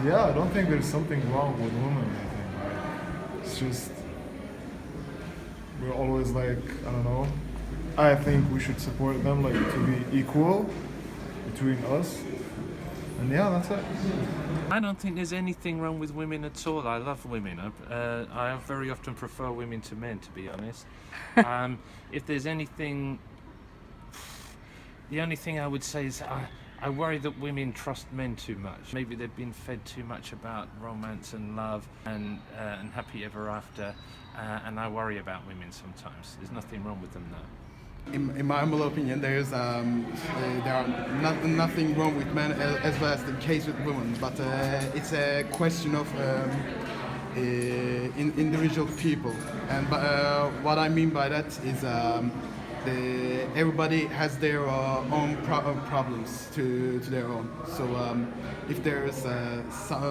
yeah, I don't think there's something wrong with women. I think it's just we're always like, I don't know. I think we should support them, like, to be equal between us. And yeah, that's it. I don't think there's anything wrong with women at all. I love women. I very often prefer women to men, to be honest. If there's anything, the only thing I would say is I worry that women trust men too much. Maybe they've been fed too much about romance and love and happy ever after, and I worry about women sometimes. There's nothing wrong with them though. In my humble opinion, there are nothing wrong with men as well as the case with women, but it's a question of individual people. And what I mean by that is everybody has their own problems to their own. So if there's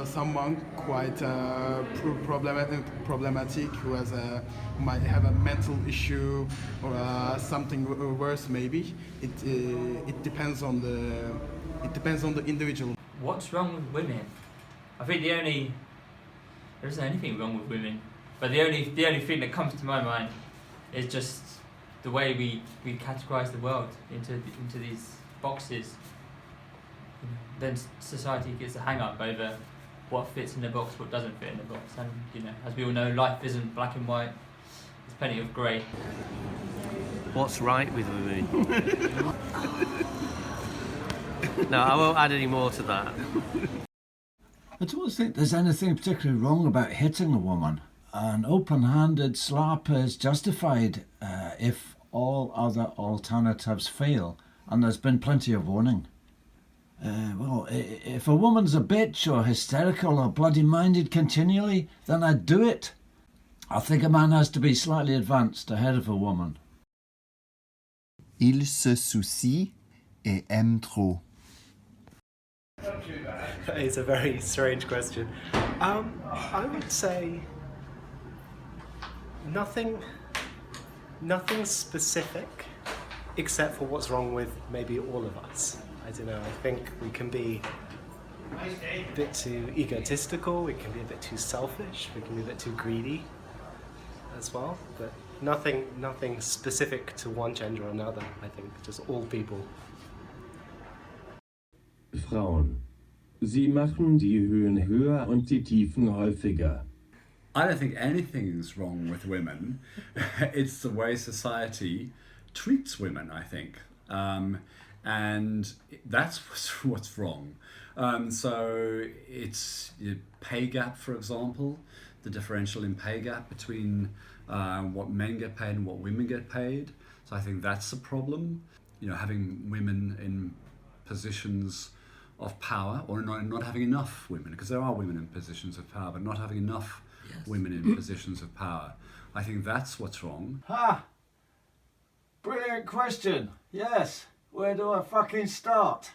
someone quite problematic who might have a mental issue or something worse, maybe it depends on the individual. What's wrong with women? I think there isn't anything wrong with women, but the only thing that comes to my mind is just the way we categorize the world into these boxes. Then society gets a hang up over what fits in the box, what doesn't fit in the box, and as we all know, life isn't black and white. There's plenty of grey. What's right with women? No, I won't add any more to that. I don't think there's anything particularly wrong about hitting a woman. An open-handed slap is justified if all other alternatives fail, and there's been plenty of warning. Well, if a woman's a bitch or hysterical or bloody-minded continually, then I'd do it. I think a man has to be slightly advanced ahead of a woman. Il se soucie et aime trop. It's a very strange question. I would say nothing specific, except for what's wrong with maybe all of us. I don't know, I think we can be a bit too egotistical, we can be a bit too selfish, we can be a bit too greedy as well, but nothing specific to one gender or another, I think, just all people. Frauen. Sie machen die Höhen höher und die Tiefen häufiger. I don't think anything's wrong with women. It's the way society treats women, I think. And that's what's wrong. So it's the pay gap, for example, the differential in pay gap between what men get paid and what women get paid. So I think that's the problem. Having women in positions of power, or not having enough women, because there are women in positions of power, but not having enough women in positions of power. I think that's what's wrong. Ha! Brilliant question. Yes. Where do I fucking start?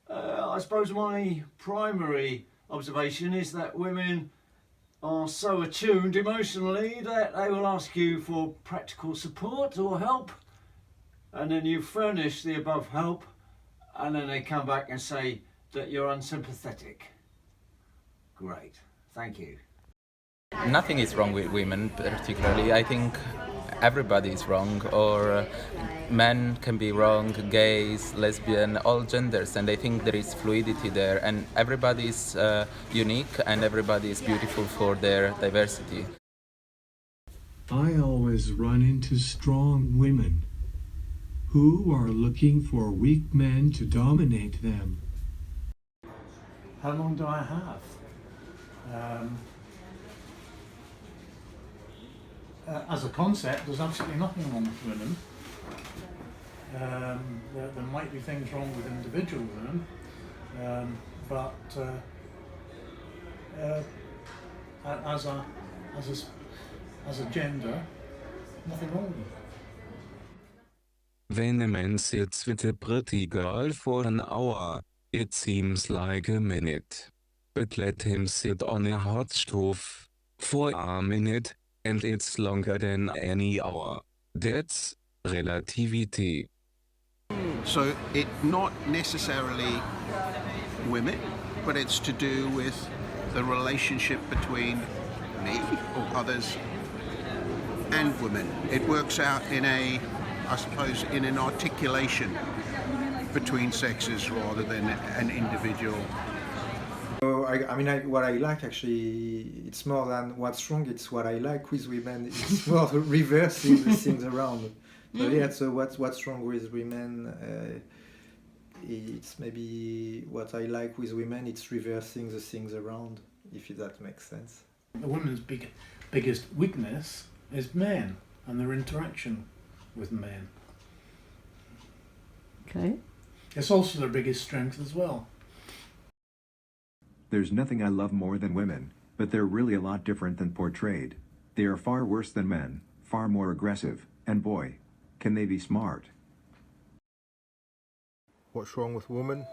I suppose my primary observation is that women are so attuned emotionally that they will ask you for practical support or help, and then you furnish the above help, and then they come back and say that you're unsympathetic. Great. Thank you. Nothing is wrong with women particularly. I think everybody is wrong, or men can be wrong, gays, lesbian, all genders, and I think there is fluidity there, and everybody is unique and everybody is beautiful for their diversity. I always run into strong women who are looking for weak men to dominate them. How long do I have? As a concept, there's absolutely nothing wrong with women. There might be things wrong with individual women, but as a gender, nothing wrong with them. When a man sits with a pretty girl for an hour, it seems like a minute. But let him sit on a hot stove for a minute, and it's longer than any hour. That's relativity. So it's not necessarily women, but it's to do with the relationship between me or others and women. It works out in I suppose, in an articulation between sexes rather than an individual. So what I like actually, it's more than what's wrong, it's what I like with women. It's more reversing the things around. So yeah, so what's wrong with women, it's maybe what I like with women, it's reversing the things around, if that makes sense. A woman's biggest weakness is men and their interaction with men. Okay. It's also their biggest strength as well. There's nothing I love more than women, but they're really a lot different than portrayed. They are far worse than men, far more aggressive, and boy, can they be smart. What's wrong with women?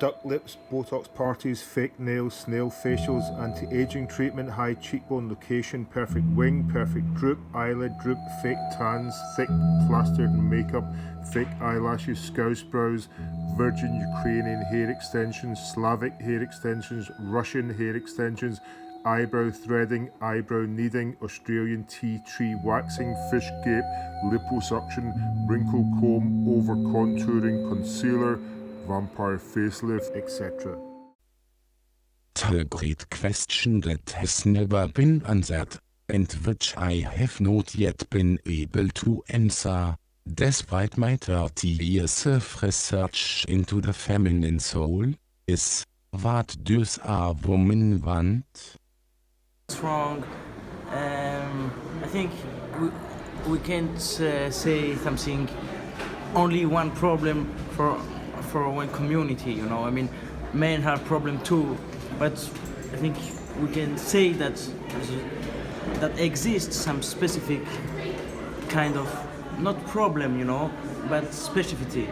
Duck lips, Botox parties, fake nails, snail facials, anti-aging treatment, high cheekbone location, perfect wing, perfect droop, eyelid droop, fake tans, thick plastered makeup, fake eyelashes, scouse brows, virgin Ukrainian hair extensions, Slavic hair extensions, Russian hair extensions, eyebrow threading, eyebrow kneading, Australian tea tree waxing, fish gape, liposuction, wrinkle comb, over contouring, concealer, vampire facelift, etc. A great question that has never been answered, and which I have not yet been able to answer, despite my 30 years of research into the feminine soul, is, what does a woman want? What's wrong? I think we can't say something, only one problem for one community, you know. I mean, men have problem too, but I think we can say that exists some specific kind of, not problem, you know, but specificity.